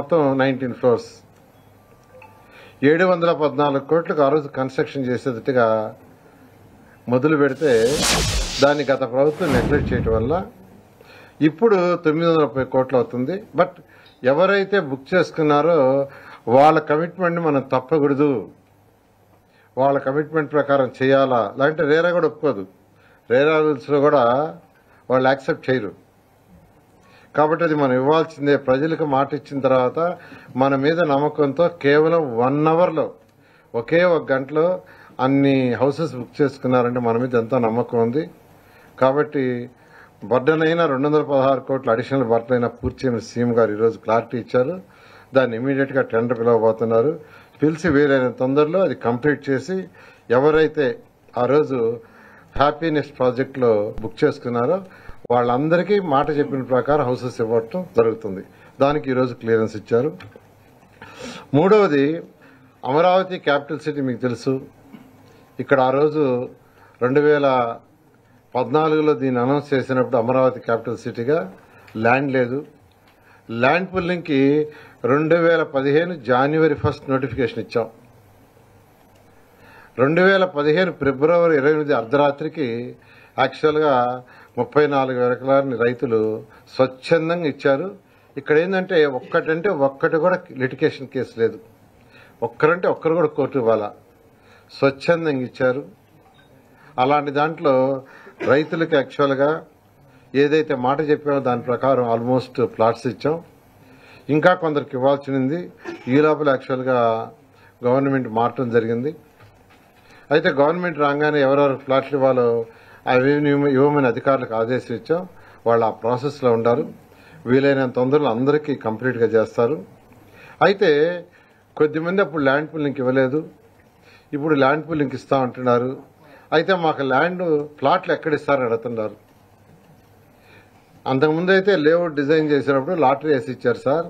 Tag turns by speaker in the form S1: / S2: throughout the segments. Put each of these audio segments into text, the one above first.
S1: మొత్తం 19 ఫ్లోర్స్ 714 కోట్లకు ఆ రోజు కన్స్ట్రక్షన్ చేసేటట్టుగా మొదలు పెడితే దాన్ని గత ప్రభుత్వం నెగ్లెక్ట్ చేయడం వల్ల ఇప్పుడు 930 కోట్లు అవుతుంది. బట్ ఎవరైతే బుక్ చేసుకున్నారో వాళ్ళ కమిట్మెంట్ని మనం తప్పకూడదు, వాళ్ళ కమిట్మెంట్ ప్రకారం చేయాలా, లేదంటే రేరా కూడా ఒప్పుకోదు, రేరా రూల్స్లో కూడా వాళ్ళు యాక్సెప్ట్ చేయరు. కాబట్టి అది మనం ఇవ్వాల్సిందే. ప్రజలకు మాట ఇచ్చిన తర్వాత మన మీద నమ్మకంతో కేవలం 1 అవర్లో ఒకే 1 గంటలో అన్ని హౌసెస్ బుక్ చేసుకున్నారంటే మన మీద ఎంతో నమ్మకం ఉంది. కాబట్టి బర్డెన్ అయినా 216 కోట్ల అడిషనల్ బర్డెన్ అయినా పూర్తి చేయమని సీఎం గారు ఈరోజు క్లారిటీ ఇచ్చారు. దాన్ని ఇమీడియట్గా టెండర్ పిలవబోతున్నారు. పిలిచి వీలైన తొందరలో అది కంప్లీట్ చేసి ఎవరైతే ఆ రోజు హ్యాపీనెస్ ప్రాజెక్ట్లో బుక్ చేసుకున్నారో వాళ్ళందరికీ మాట చెప్పిన ప్రకారం హౌసెస్ ఇవ్వటం జరుగుతుంది. దానికి ఈరోజు క్లియరెన్స్ ఇచ్చారు. మూడవది అమరావతి క్యాపిటల్ సిటీ. మీకు తెలుసు, ఇక్కడ ఆ రోజు 2014లో దీన్ని అనౌన్స్ చేసినప్పుడు అమరావతి క్యాపిటల్ సిటీగా ల్యాండ్ లేదు. ల్యాండ్ పుల్లింగ్కి 2015 జనవరి 1 నోటిఫికేషన్ ఇచ్చాం. 2015 ఫిబ్రవరి 28 అర్ధరాత్రికి యాక్చువల్గా 34 ఎకరాలని రైతులు స్వచ్ఛందంగా ఇచ్చారు. ఇక్కడ ఏంటంటే ఒక్కటి కూడా లిటిగేషన్ కేసు లేదు, ఒక్కరు కూడా కోర్టు ఇవ్వాలా, స్వచ్ఛందంగా ఇచ్చారు. అలాంటి దాంట్లో రైతులకు యాక్చువల్గా ఏదైతే మాట చెప్పామో దాని ప్రకారం ఆల్మోస్ట్ ప్లాట్స్ ఇచ్చాం. ఇంకా కొందరికి ఇవ్వాల్సింది ఈ లోపల యాక్చువల్గా గవర్నమెంట్ మారటం జరిగింది. అయితే గవర్నమెంట్ రాగానే ఎవరెవరు ఫ్లాట్లు ఇవ్వాలో అవి ఇవ్వమని అధికారులకు ఆదేశం ఇచ్చాం. వాళ్ళు ఆ ప్రాసెస్లో ఉంటారు. వీలైనంత తొందరలో అందరికీ కంప్లీట్గా చేస్తారు. అయితే కొద్దిమంది అప్పుడు ల్యాండ్ పూలింగ్ ఇవ్వలేదు, ఇప్పుడు ల్యాండ్ పూలింగ్ ఇస్తా అంటున్నారు. అయితే మాకు ల్యాండ్ ప్లాట్లు ఎక్కడ ఇస్తారని అడుగుతున్నారు. అంతకుముందు అయితే లేఅవుట్ డిజైన్ చేసినప్పుడు లాటరీ వేసి ఇచ్చారు సార్.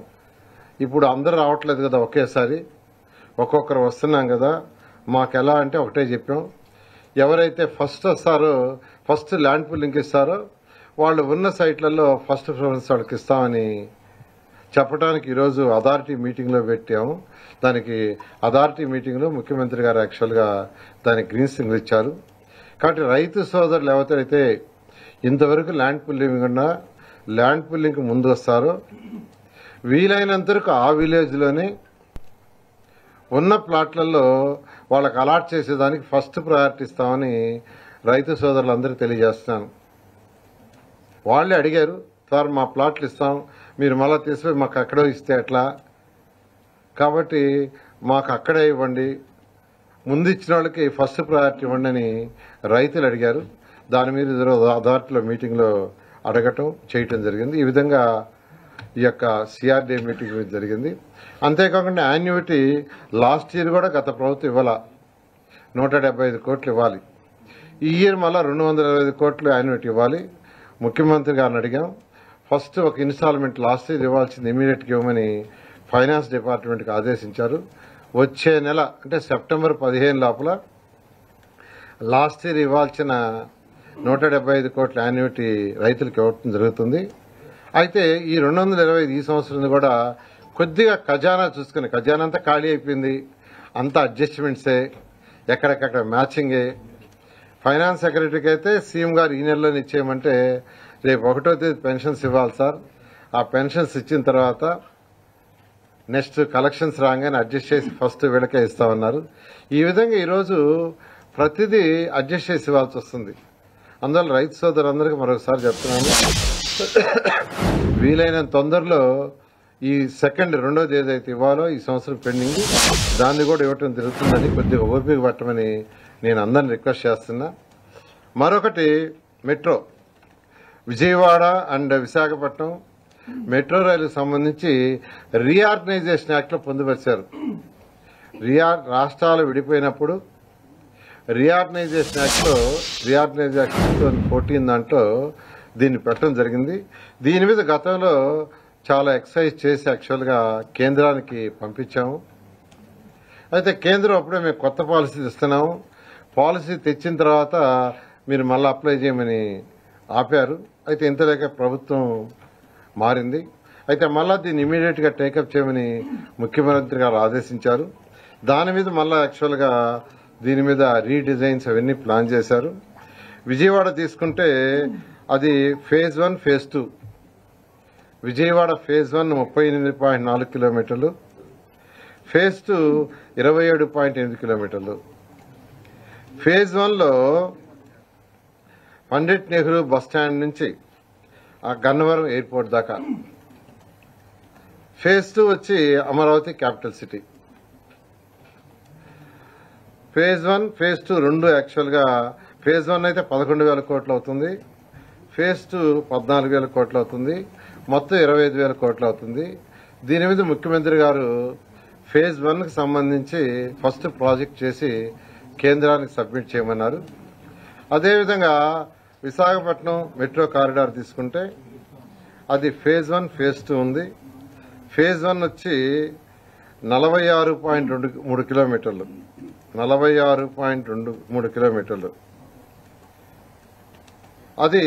S1: ఇప్పుడు అందరూ రావట్లేదు కదా ఒకేసారి, ఒక్కొక్కరు వస్తున్నాం కదా. మాకు ఎలా అంటే ఒకటే చెప్పాం, ఎవరైతే ఫస్ట్ వస్తారో ఫస్ట్ ల్యాండ్ పూలింగ్ ఇస్తారో వాళ్ళు ఉన్న సైట్లలో ఫస్ట్ ప్రిఫరెన్స్ వాళ్ళకి ఇస్తామని చెప్పడానికి ఈరోజు అథారిటీ మీటింగ్లో పెట్టాము. దానికి అథారిటీ మీటింగ్లో ముఖ్యమంత్రి గారు యాక్చువల్గా దానికి గ్రీన్ సిగ్నల్ ఇచ్చారు. కాబట్టి రైతు సోదరులు ఎవరైతే ఇంతవరకు ల్యాండ్ పుల్లింగ్ ముందు వస్తారో వీలైనంత వరకు ఆ విలేజ్లోనే ఉన్న ప్లాట్లలో వాళ్ళకి అలాట్ చేసేదానికి ఫస్ట్ ప్రయారిటీ ఇస్తామని రైతు సోదరులందరికీ తెలియజేస్తున్నాను. వాళ్ళే అడిగారు, సార్ మా ప్లాట్లు ఇస్తాం, మీరు మళ్ళీ తీసుకుని మాకు అక్కడే ఇస్తే ఎట్లా, కాబట్టి మాకు అక్కడే ఇవ్వండి, ముందు ఇచ్చిన వాళ్ళకి ఫస్ట్ ప్రయారిటీ ఇవ్వండి అని రైతులు అడిగారు. దాని మీద అథారిటీలో మీటింగ్లో అడగటం చేయటం జరిగింది. ఈ విధంగా ఈ యొక్క సిఆర్డీఏ మీటింగ్ మీద జరిగింది. అంతేకాకుండా యాన్యుటీ లాస్ట్ ఇయర్ కూడా గత ప్రభుత్వం ఇవ్వాల 175 కోట్లు ఇవ్వాలి. ఈ ఇయర్ మళ్ళీ 225 కోట్లు యాన్యుటీ ఇవ్వాలి. ముఖ్యమంత్రి గారిని అడిగాం. ఫస్ట్ ఒక ఇన్స్టాల్మెంట్ లాస్ట్ ఇయర్ ఇవ్వాల్సింది ఇమీడియట్గా ఇవ్వమని ఫైనాన్స్ డిపార్ట్మెంట్కి ఆదేశించారు. వచ్చే నెల అంటే సెప్టెంబర్ 15 లోపల లాస్ట్ ఇయర్ ఇవ్వాల్సిన 175 కోట్ల యాన్యుటీ రైతులకు ఇవ్వడం జరుగుతుంది. అయితే ఈ 225 ఈ సంవత్సరం కూడా కొద్దిగా ఖజానా చూసుకుని, ఖజానా అంతా ఖాళీ అయిపోయింది, అంతా అడ్జస్ట్మెంట్సే, ఎక్కడెక్కడ మ్యాచింగే. ఫైనాన్స్ సెక్రటరీకి అయితే సీఎం గారు ఈ నెలలోనే ఇచ్చేయమంటే రేపు 1వ తేదీ పెన్షన్స్ ఇవ్వాలి సార్. ఆ పెన్షన్స్ ఇచ్చిన తర్వాత నెక్స్ట్ కలెక్షన్స్ రాగానే అడ్జస్ట్ చేసి ఫస్ట్ వీళ్ళకే ఇస్తామన్నారు. ఈ విధంగా ఈరోజు ప్రతిదీ అడ్జస్ట్ చేసి ఇవ్వాల్సి వస్తుంది. అందువల్ల రైతు సోదరులందరికీ మరొకసారి చెప్తున్నాను, వీలైనంత తొందరలో ఈ రెండోది ఏదైతే ఇవ్వాలో ఈ సంవత్సరం పెండింగ్ దాన్ని కూడా ఇవ్వటం జరుగుతుందని కొద్దిగా ఓపిక పట్టమని నేను అందరిని రిక్వెస్ట్ చేస్తున్నా. మరొకటి metro Vijayawada and Visakhapatnam metro రైలుకు సంబంధించి రీఆర్గనైజేషన్ యాక్ట్లో పొందుపరిచారు. రాష్ట్రాలు విడిపోయినప్పుడు రీఆర్గనైజేషన్ యాక్ట్లో 2014 దాంట్లో దీన్ని పెట్టడం జరిగింది. దీని మీద గతంలో చాలా ఎక్సర్సైజ్ చేసి యాక్చువల్గా కేంద్రానికి పంపించాము. అయితే కేంద్రం అప్పుడే మేము కొత్త పాలసీ ఇస్తున్నాము, పాలసీ తెచ్చిన తర్వాత మీరు మళ్ళీ అప్లై చేయమని ఆపారు. అయితే ఇంతలేక ప్రభుత్వం మారింది. అయితే మళ్ళా దీన్ని ఇమీడియట్ గా టేకప్ చేయమని ముఖ్యమంత్రి గారు ఆదేశించారు. దాని మీద మళ్ళా యాక్చువల్ గా దీని మీద రీడిజైన్స్ అవన్నీ ప్లాన్ చేశారు. విజయవాడ తీసుకుంటే అది ఫేజ్ 1 ఫేజ్ 2. విజయవాడ ఫేజ్ 1 38.4 కిలోమీటర్లు, ఫేజ్ 2 27.8 కిలోమీటర్లు. ఫేజ్ 1లో పండిట్ నెహ్రూ బస్టాండ్ నుంచి ఆ గన్నవరం ఎయిర్పోర్ట్ దాకా. ఫేజ్ 2 వచ్చి Amaravati capital city. Phase 1 phase 2 రెండు యాక్చువల్ గా ఫేజ్ 1 అయితే 11,000 కోట్లు అవుతుంది, ఫేజ్ 2 14,000 కోట్లు అవుతుంది, మొత్తం 25,000 కోట్లు అవుతుంది. దీని మీద ముఖ్యమంత్రి గారు ఫేజ్ 1 కి సంబంధించి ఫస్ట్ ప్రాజెక్ట్ చేసి కేంద్రానికి సబ్మిట్ చేయమన్నారు. అదేవిధంగా విశాఖపట్నం మెట్రో కారిడార్ తీసుకుంటే అది ఫేజ్ 1 ఫేజ్ 2 ఉంది. ఫేజ్ 1 వచ్చి 46.23 కిలోమీటర్లు, 46.23 కిలోమీటర్లు. అది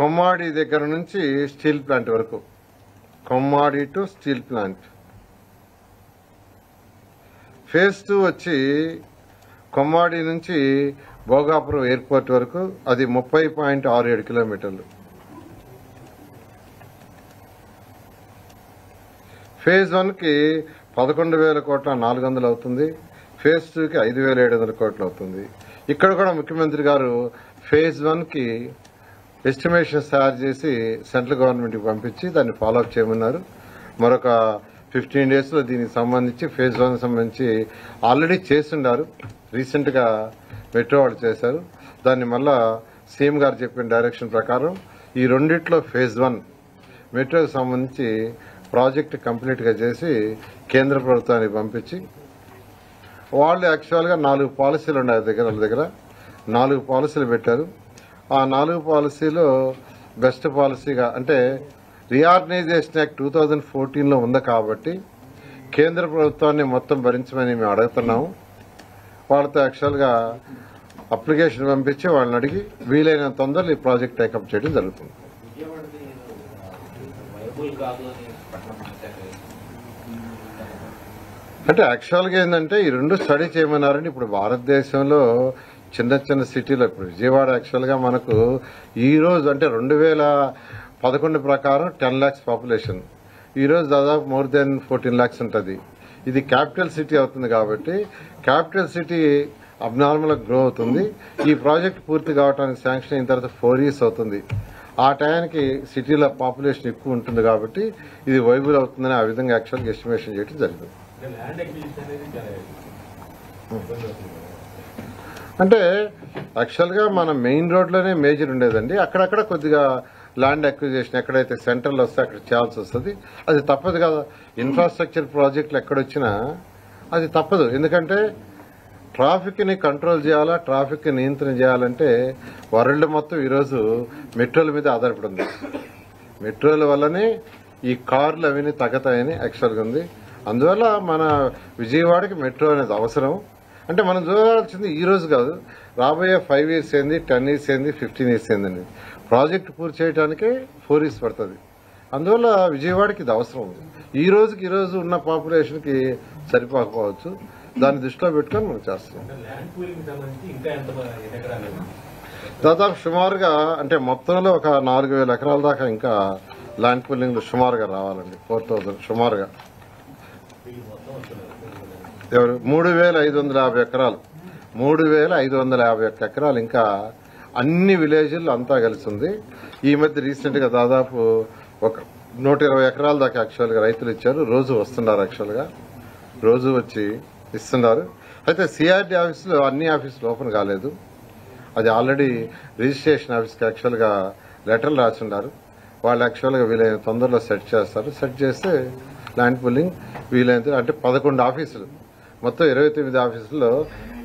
S1: కొమ్మాడి దగ్గర నుంచి స్టీల్ ప్లాంట్ వరకు, Kommadi to steal plant. Phase 2 వచ్చి కొమ్మాడి నుంచి భోగాపురం ఎయిర్పోర్ట్ వరకు, అది 30.67 కిలోమీటర్లు. ఫేజ్ 1కి 11,000 కోట్ల 400 అవుతుంది, ఫేజ్ 2కి 5,700 కోట్లు అవుతుంది. ఇక్కడ కూడా ముఖ్యమంత్రి గారు ఫేజ్ 1కి ఎస్టిమేషన్స్ తయారు చేసి సెంట్రల్ గవర్నమెంట్ కి పంపించి దాన్ని ఫాలోఅప్ చేయమన్నారు. మరొక 15 days లో దీనికి సంబంధించి ఫేజ్ 1 సంబంధించి ఆల్రెడీ చేస్తున్నారు. రీసెంట్ గా మెట్రో వాళ్ళు చేశారు. దాన్ని మళ్ళా సీఎం గారు చెప్పిన డైరెక్షన్ ప్రకారం ఈ రెండిట్లో ఫేజ్ 1 మెట్రోకి సంబంధించి ప్రాజెక్ట్ కంప్లీట్ గా చేసి కేంద్ర ప్రభుత్వానికి పంపించి, వాళ్ళు యాక్చువల్ గా 4 పాలసీలు ఉన్నాయి వాళ్ళ దగ్గర 4 పాలసీలు పెట్టారు. ఆ 4 పాలసీలో బెస్ట్ పాలసీగా అంటే రీఆర్గనైజేషన్ యాక్ట్ 2014లో ఉంది కాబట్టి కేంద్ర ప్రభుత్వాన్ని మొత్తం భరించమని మేము అడుగుతున్నాము. వాళ్ళతో యాక్చువల్ గా అప్లికేషన్ పంపించి వాళ్ళని అడిగి వీలైన తొందరలో ఈ ప్రాజెక్ట్ టేకప్ చేయడం జరుగుతుంది. అంటే యాక్చువల్ గా ఏంటంటే ఈ రెండు స్టడీ చేయమన్నారండి. ఇప్పుడు భారతదేశంలో చిన్న చిన్న సిటీలో ఇప్పుడు విజయవాడ యాక్చువల్ గా మనకు ఈ రోజు అంటే 2011 ప్రకారం 10 lakhs పాపులేషన్, ఈ రోజు దాదాపు మోర్ దెన్ 14 lakhs ఉంటుంది. ఇది క్యాపిటల్ సిటీ అవుతుంది కాబట్టి క్యాపిటల్ సిటీ అబ్నార్మల్ గ్రో అవుతుంది. ఈ ప్రాజెక్ట్ పూర్తి కావడానికి శాంక్షన్ అయిన తర్వాత 4 years అవుతుంది. ఆ టైంకి సిటీలో పాపులేషన్ ఎక్కువ ఉంటుంది కాబట్టి ఇది వైబుల్ అవుతుందని ఆ విధంగా యాక్చువల్గా ఎస్టిమేషన్ చేయడం జరిగింది. అంటే యాక్చువల్గా మన మెయిన్ రోడ్లోనే మేజర్ ఉండేదండి. అక్కడక్కడ కొద్దిగా ల్యాండ్ అక్విజిషన్ ఎక్కడైతే సెంటర్లో వస్తే అక్కడ చేయాల్సి వస్తుంది. అది తప్పదు కదా. ఇన్ఫ్రాస్ట్రక్చర్ ప్రాజెక్టులు ఎక్కడొచ్చినా అది తప్పదు. ఎందుకంటే ట్రాఫిక్ ని కంట్రోల్ చేయాలా, ట్రాఫిక్ ని నియంత్రణ చేయాలంటే వరల్డ్ మొత్తం ఈరోజు మెట్రోల మీద ఆధారపడి ఉంది. మెట్రోల వల్లనే ఈ కార్లు అవన్నీ తగ్గుతాయని యాక్చువల్గా ఉంది. అందువల్ల మన విజయవాడకి మెట్రో అనేది అవసరం. అంటే మనం చూడాల్సింది ఈ రోజు కాదు, రాబోయే 5 years ఏంది, 10 years ఏంది, 15 years ఏందండి. ప్రాజెక్ట్ పూర్తి చేయడానికే 4 years పడుతుంది. అందువల్ల విజయవాడకి ఇది అవసరం ఉంది. ఈ రోజు ఉన్న పాపులేషన్ కి సరిపోకపోవచ్చు. దాన్ని దృష్టిలో పెట్టుకొని మనం చేస్తున్నాం. దాదాపు సుమారుగా అంటే మొత్తంలో ఒక 4,000 ఎకరాల దాకా ఇంకా ల్యాండ్ పూలింగ్ సుమారుగా రావాలండి. 4,000 సుమారుగా. ఎవరు 3,550 ఎకరాలు, 3,551 ఎకరాలు ఇంకా అన్ని విలేజ్ల్లో అంతా కలిసి ఉంది. ఈ మధ్య రీసెంట్ గా దాదాపు ఒక 120 ఎకరాల దాకా యాక్చువల్ గా రైతులు ఇచ్చారు. రోజు వస్తున్నారు, యాక్చువల్ గా రోజు వచ్చి ఇస్తున్నారు. అయితే సిఆర్డీ ఆఫీసులో అన్ని ఆఫీసులు ఓపెన్ కాలేదు. అది ఆల్రెడీ రిజిస్ట్రేషన్ ఆఫీస్కి యాక్చువల్ గా లెటర్లు రాస్తున్నారు. వాళ్ళు యాక్చువల్ గా వీలైన తొందరలో సెట్ చేస్తారు. సెట్ చేస్తే ల్యాండ్ పూలింగ్ వీలైన అంటే 11 ఆఫీసులు, మొత్తం 29 ఆఫీసుల్లో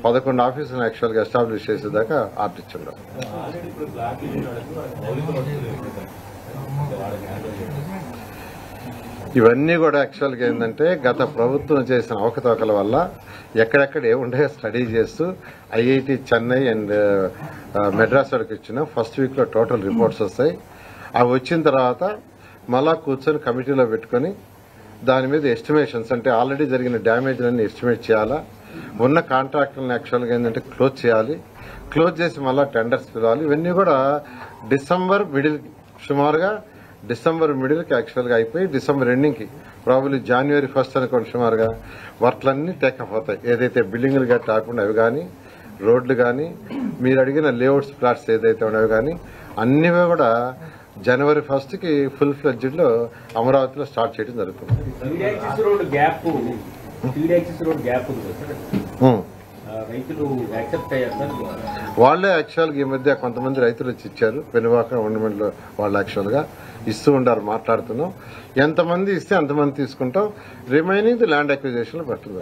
S1: 11 ఆఫీసులను యాక్చువల్ గా ఎస్టాబ్లిష్ చేసేదాకా ఆర్డర్ ఇచ్చిండ్రు. ఇవన్నీ కూడా యాక్చువల్ గా ఏంటంటే గత ప్రభుత్వం చేసిన అవకతవకల వల్ల ఎక్కడెక్కడ ఏముండే స్టడీ చేస్తూ ఐఐటి చెన్నై అండ్ మెడ్రాస్ వాడికి ఇచ్చిన ఫస్ట్ వీక్ లో టోటల్ రిపోర్ట్స్ వస్తాయి. అవి వచ్చిన తర్వాత మళ్ళా కూర్చొని కమిటీలో పెట్టుకొని దాని మీద ఎస్టిమేషన్స్ అంటే ఆల్రెడీ జరిగిన డ్యామేజ్లన్నీ ఎస్టిమేట్ చేయాలా, ఉన్న కాంట్రాక్టులను యాక్చువల్గా ఏంటంటే క్లోజ్ చేయాలి, క్లోజ్ చేసి మళ్ళీ టెండర్స్ పిలవాలి. ఇవన్నీ కూడా డిసెంబర్ మిడిల్కి యాక్చువల్గా అయిపోయి డిసెంబర్ ఎండింగ్కి ప్రాబబ్లీ జనవరి 1 అనుకోండి సుమారుగా వర్క్లన్నీ టేకప్ అవుతాయి. ఏదైతే బిల్డింగ్లు గట్రా కాకుండా అవి కానీ, రోడ్లు కానీ, మీరు అడిగిన లేఅవుట్స్ ప్లాట్స్ ఏదైతే ఉన్నాయో కానీ అన్నీ కూడా జనవరి 1కి ఫుల్ ఫ్లెడ్జ్డ్ లో అమరావతిలో స్టార్ట్ చేయడం జరుగుతుంది. వాళ్లే యాక్చువల్గా ఈ మధ్య కొంతమంది రైతులు వచ్చి ఇచ్చారు. పెనువాక గవర్నమెంట్ లో వాళ్ళు యాక్చువల్గా ఇస్తూ ఉండారు. మాట్లాడుతున్నాం, ఎంతమంది ఇస్తే అంతమంది తీసుకుంటాం. రిమైనింగ్ ల్యాండ్ అక్విజిషన్ లో పెట్టడం.